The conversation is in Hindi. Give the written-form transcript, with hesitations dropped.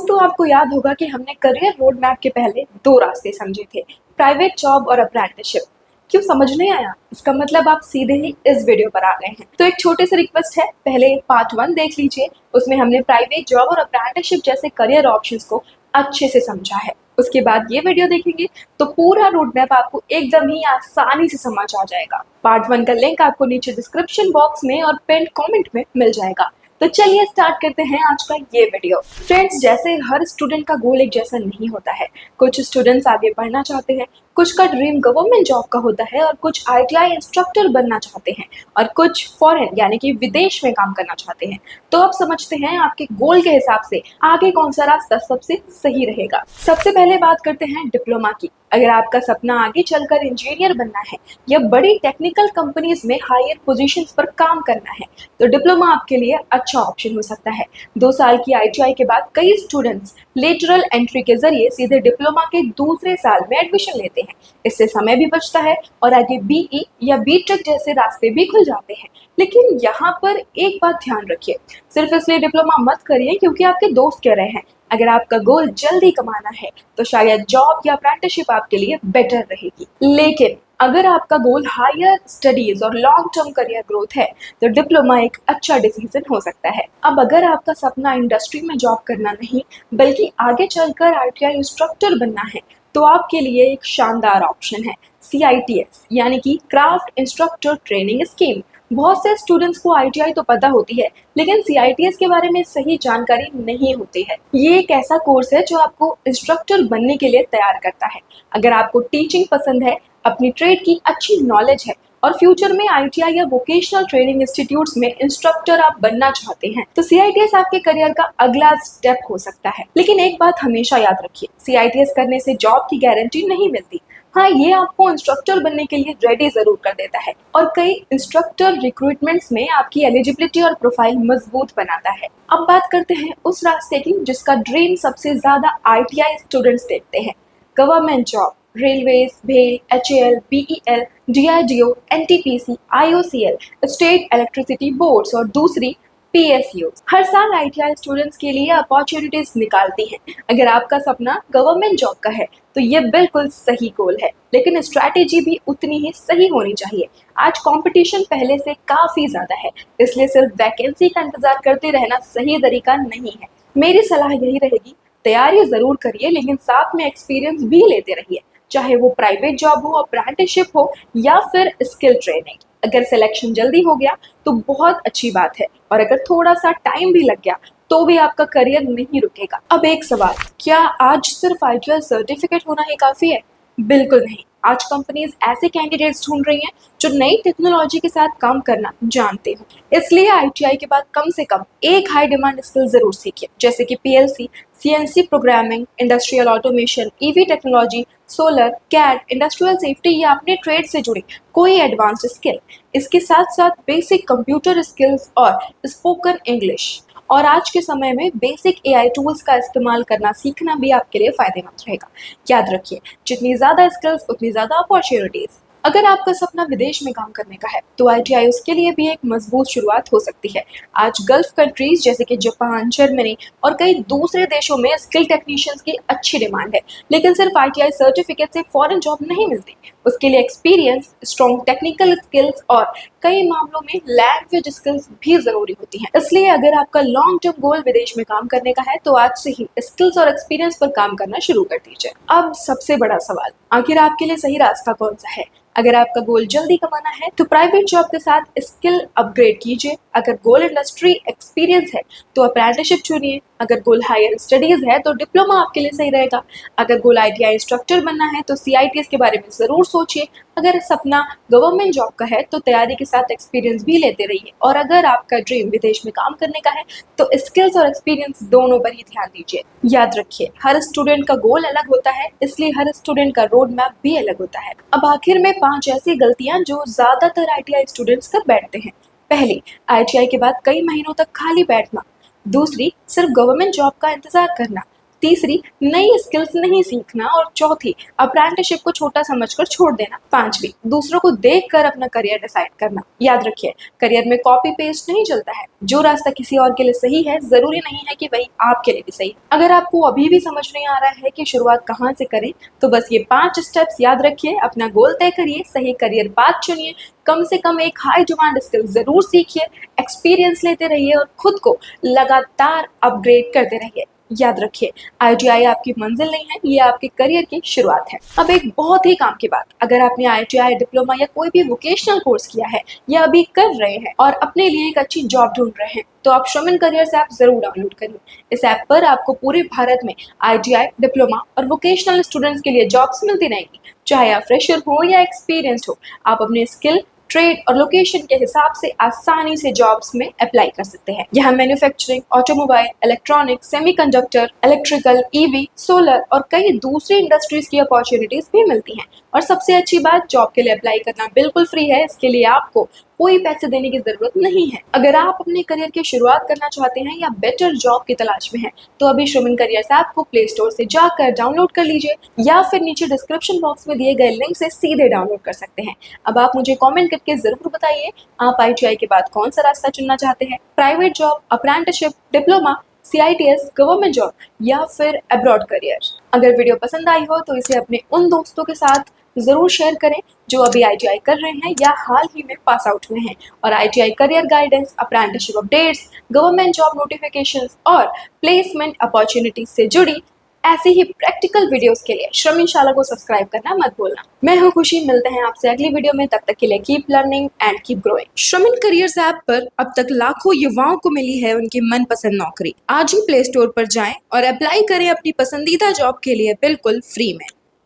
दोस्तों, आपको याद होगा कि हमने करियर रोड मैप के पहले दो रास्ते समझे थे, प्राइवेट जॉब और अप्रेंटिसशिप। क्यों समझ नहीं आया? इसका मतलब आप सीधे ही इस वीडियो पर आ गए हैं। तो एक छोटे से रिक्वेस्ट है, पहले पार्ट 1 देख लीजिए। उसमें हमने प्राइवेट जॉब और अप्रेंटिसशिप जैसे करियर ऑप्शंस को अच्छे से समझा है। उसके बाद ये वीडियो देखेंगे तो पूरा रोड मैप आपको एकदम ही आसानी से समझ आ जाएगा। पार्ट 1 का लिंक आपको नीचे डिस्क्रिप्शन बॉक्स में और पिन कमेंट में मिल जाएगा। तो चलिए स्टार्ट करते हैं आज का ये वीडियो। फ्रेंड्स, जैसे हर स्टूडेंट का गोल एक जैसा नहीं होता है। कुछ स्टूडेंट्स आगे पढ़ना चाहते हैं, कुछ का ड्रीम गवर्नमेंट जॉब का होता है और कुछ आईटीआई इंस्ट्रक्टर बनना चाहते हैं और कुछ फॉरेन यानी कि विदेश में काम करना चाहते हैं। तो अब समझते हैं आपके गोल के हिसाब से आगे कौन सा रास्ता सबसे सही रहेगा। सबसे पहले बात करते हैं डिप्लोमा की। अगर आपका सपना आगे चलकर इंजीनियर बनना है या बड़ी टेक्निकल कंपनीज में हायर पोजीशंस पर काम करना है तो डिप्लोमा आपके लिए अच्छा ऑप्शन हो सकता है। 2 साल की आईटीआई के बाद कई स्टूडेंट्स लेटरल एंट्री के जरिए सीधे डिप्लोमा के दूसरे साल में एडमिशन लेते हैं। इससे समय भी बचता है और आगे बीई या बीटेक जैसे रास्ते भी खुल जाते हैं। लेकिन यहाँ पर एक बात ध्यान रखिए, सिर्फ इसलिए डिप्लोमा मत करिए क्योंकि आपके दोस्त कह रहे हैं। अगर आपका गोल जल्दी कमाना है तो शायद जॉब या अप्रेंटिसशिप आपके लिए बेटर रहेगी। लेकिन अगर आपका गोल हायर स्टडीज और लॉन्ग टर्म करियर ग्रोथ है तो डिप्लोमा एक अच्छा डिसीजन हो सकता है। अब अगर आपका सपना इंडस्ट्री में जॉब करना नहीं बल्कि आगे चलकर आईटीआई इंस्ट्रक्टर बनना है तो आपके लिए एक शानदार ऑप्शन है CITS यानी कि क्राफ्ट इंस्ट्रक्टर ट्रेनिंग स्कीम। बहुत से स्टूडेंट्स को आईटीआई तो पता होती है लेकिन CITS के बारे में सही जानकारी नहीं होती है। ये एक ऐसा कोर्स है जो आपको इंस्ट्रक्टर बनने के लिए तैयार करता है। अगर आपको टीचिंग पसंद है, अपनी ट्रेड की अच्छी नॉलेज है और फ्यूचर में आईटीआई या वोकेशनल ट्रेनिंग इंस्टीट्यूट्स में इंस्ट्रक्टर आप बनना चाहते हैं तो CITS आपके करियर का अगला स्टेप हो सकता है। लेकिन एक बात हमेशा याद रखिए, CITS करने से जॉब की गारंटी नहीं मिलती। हाँ, ये आपको इंस्ट्रक्टर बनने के लिए रेडी जरूर कर देता है और कई इंस्ट्रक्टर रिक्रूटमेंट्स में आपकी एलिजिबिलिटी और प्रोफाइल मजबूत बनाता है। अब बात करते हैं उस रास्ते की जिसका ड्रीम सबसे ज्यादा आईटीआई स्टूडेंट्स देखते हैं, गवर्नमेंट जॉब। रेलवेज, भेल, HAL, BEL, DRDO, NTPC, IOCL, state electricity boards और दूसरी PSU हर साल आईटीआई स्टूडेंट्स के लिए अपॉर्चुनिटीज निकालती हैं। अगर आपका सपना गवर्नमेंट जॉब का है तो ये बिल्कुल सही गोल है, लेकिन स्ट्रैटेजी भी उतनी ही सही होनी चाहिए। आज कंपटीशन पहले से काफी ज्यादा है, इसलिए सिर्फ वैकेंसी का इंतजार करते रहना सही तरीका नहीं है। मेरी सलाह यही रहेगी, तैयारी जरूर करिए लेकिन साथ में एक्सपीरियंस भी लेते रहिए, चाहे वो प्राइवेट जॉब हो, अप्रेंटिसशिप हो या फिर स्किल ट्रेनिंग। अगर सिलेक्शन जल्दी हो गया तो बहुत अच्छी बात है और अगर थोड़ा सा टाइम भी लग गया तो भी आपका करियर नहीं रुकेगा। अब एक सवाल, क्या आज सिर्फ आईटीआई सर्टिफिकेट होना ही काफी है? बिल्कुल नहीं। आज कंपनीज ऐसे कैंडिडेट्स ढूंढ रही हैं जो नई टेक्नोलॉजी के साथ काम करना जानते हो। इसलिए आईटीआई के बाद कम से कम एक हाई डिमांड स्किल जरूर सीखिए, जैसे कि PLC, CNC programming, industrial automation, EV technology, solar, CAD, industrial safety या अपने ट्रेड से जुड़ी कोई एडवांस्ड स्किल। इसके साथ साथ बेसिक कंप्यूटर स्किल्स और स्पोकन इंग्लिश और आज के समय में बेसिक AI टूल्स का इस्तेमाल करना सीखना भी आपके लिए फायदेमंद रहेगा। याद रखिए, जितनी ज्यादा स्किल्स उतनी ज्यादा अपॉर्चुनिटीज। अगर आपका सपना विदेश में काम करने का है तो आईटीआई उसके लिए भी एक मजबूत शुरुआत हो सकती है। आज गल्फ कंट्रीज जैसे कि जापान, जर्मनी और कई दूसरे देशों में स्किल टेक्नीशियंस की अच्छी डिमांड है। लेकिन सिर्फ आईटीआई सर्टिफिकेट से फॉरेन जॉब नहीं मिलती, उसके लिए एक्सपीरियंस, स्ट्रॉन्ग टेक्निकल स्किल्स और कई मामलों में लैंग्वेज स्किल्स भी जरूरी होती हैं। इसलिए अगर आपका लॉन्ग टर्म गोल विदेश में काम करने का है तो आज से ही स्किल्स और एक्सपीरियंस पर काम करना शुरू कर दीजिए। अब सबसे बड़ा सवाल, आखिर आपके लिए सही रास्ता कौन सा है? अगर आपका गोल जल्दी कमाना है तो प्राइवेट जॉब के साथ स्किल अपग्रेड कीजिए। अगर गोल इंडस्ट्री एक्सपीरियंस है तो अप्रेंटिसशिप चुनिए। अगर गोल हायर स्टडीज है तो डिप्लोमा आपके लिए सही रहेगा। अगर गोल आईटीआई इंस्ट्रक्टर बनना है तो CITS के बारे में जरूर सोचिए। अगर सपना गवर्नमेंट जॉब का है तो तैयारी के साथ एक्सपीरियंस भी लेते रहिए। और अगर आपका ड्रीम विदेश में काम करने का है तो स्किल्स और एक्सपीरियंस दोनों पर ही ध्यान दीजिए। याद रखिए, हर स्टूडेंट का गोल अलग होता है, इसलिए हर स्टूडेंट का रोड मैप भी अलग होता है। अब आखिर में 5 ऐसी गलतियां जो ज्यादातर आईटीआई स्टूडेंट्स कर बैठते हैं। पहली, आईटीआई के बाद कई महीनों तक खाली बैठना। दूसरी, सिर्फ गवर्नमेंट जॉब का इंतजार करना। तीसरी, नई स्किल्स नहीं सीखना। और चौथी, अप्रेंटिसशिप को छोटा समझकर छोड़ देना। पांचवी, दूसरों को देखकर अपना करियर डिसाइड करना। याद रखिए, करियर में कॉपी पेस्ट नहीं चलता है। जो रास्ता किसी और के लिए सही है, जरूरी नहीं है कि वही आपके लिए भी सही है। अगर आपको अभी भी समझ नहीं आ रहा है कि शुरुआत कहाँ से करें, तो बस ये 5 स्टेप्स याद रखिए। अपना गोल तय करिए, सही करियर पाथ चुनिए, कम से कम एक हाई डिमांड स्किल जरूर सीखिए, एक्सपीरियंस लेते रहिए और खुद को लगातार अपग्रेड करते रहिए। याद रखिए, IITI आपकी मंजिल नहीं है, ये आपके करियर की शुरुआत है। अब एक बहुत ही काम की बात, अगर आपने IITI डिप्लोमा या कोई भी वोकेशनल कोर्स किया है या अभी कर रहे हैं और अपने लिए एक अच्छी जॉब ढूंढ रहे हैं, तो आप श्रमण करियर्स ऐप जरूर डाउनलोड करिए। इस ऐप पर आपको पूरे भारत में IITI डिप्लोमा और वोकेशनल स्टूडेंट्स के लिए जॉब्स मिलती रहेंगी। चाहे आप फ्रेशर हो या एक्सपीरियंस्ड हो, आप अपने स्किल, ट्रेड और लोकेशन के हिसाब से आसानी से जॉब्स में अप्लाई कर सकते हैं। यहाँ manufacturing, automobile, electronic, semiconductor, electrical, EV, solar और कई दूसरी इंडस्ट्रीज की अपॉर्चुनिटीज भी मिलती हैं। और सबसे अच्छी बात, जॉब के लिए अप्लाई करना बिल्कुल फ्री है। इसके लिए आपको कोई पैसे देने की जरूरत नहीं है। अगर आप अपने करियर की शुरुआत करना चाहते हैं या बेटर जॉब की तलाश में हैं, तो अभी श्रमण करियर्स ऐप को प्ले स्टोर से जाकर डाउनलोड कर लीजिए या फिर नीचे डिस्क्रिप्शन बॉक्स में दिए गए लिंक से सीधे डाउनलोड कर सकते हैं। अब आप मुझे कमेंट करके जरूर बताइए, आप IITI के बाद कौन सा रास्ता चुनना चाहते हैं? Private job, apprenticeship, diploma, CITS, government job या फिर अब्रॉड करियर? अगर वीडियो पसंद आई हो तो इसे अपने उन दोस्तों के साथ जरूर शेयर करें जो अभी IITI कर रहे हैं या हाल ही में पास आउट हुए हैं और IITI career guidance, apprenticeship updates, government job notifications और प्लेसमेंट अपॉर्चुनिटीज से जुड़ी ऐसी ही प्रैक्टिकल वीडियोस के लिए श्रमिकशाला को सब्सक्राइब करना मत भूलना। मैं हूं खुशी, मिलते हैं आपसे अगली वीडियो में। तब तक के लिए keep learning and keep growing. श्रमिक करियर्स ऐप पर अब तक लाखों युवाओं को मिली है उनकी मनपसंद नौकरी। आज ही प्ले स्टोर पर जाएं और अप्लाई करें अपनी पसंदीदा जॉब के लिए बिल्कुल फ्री में।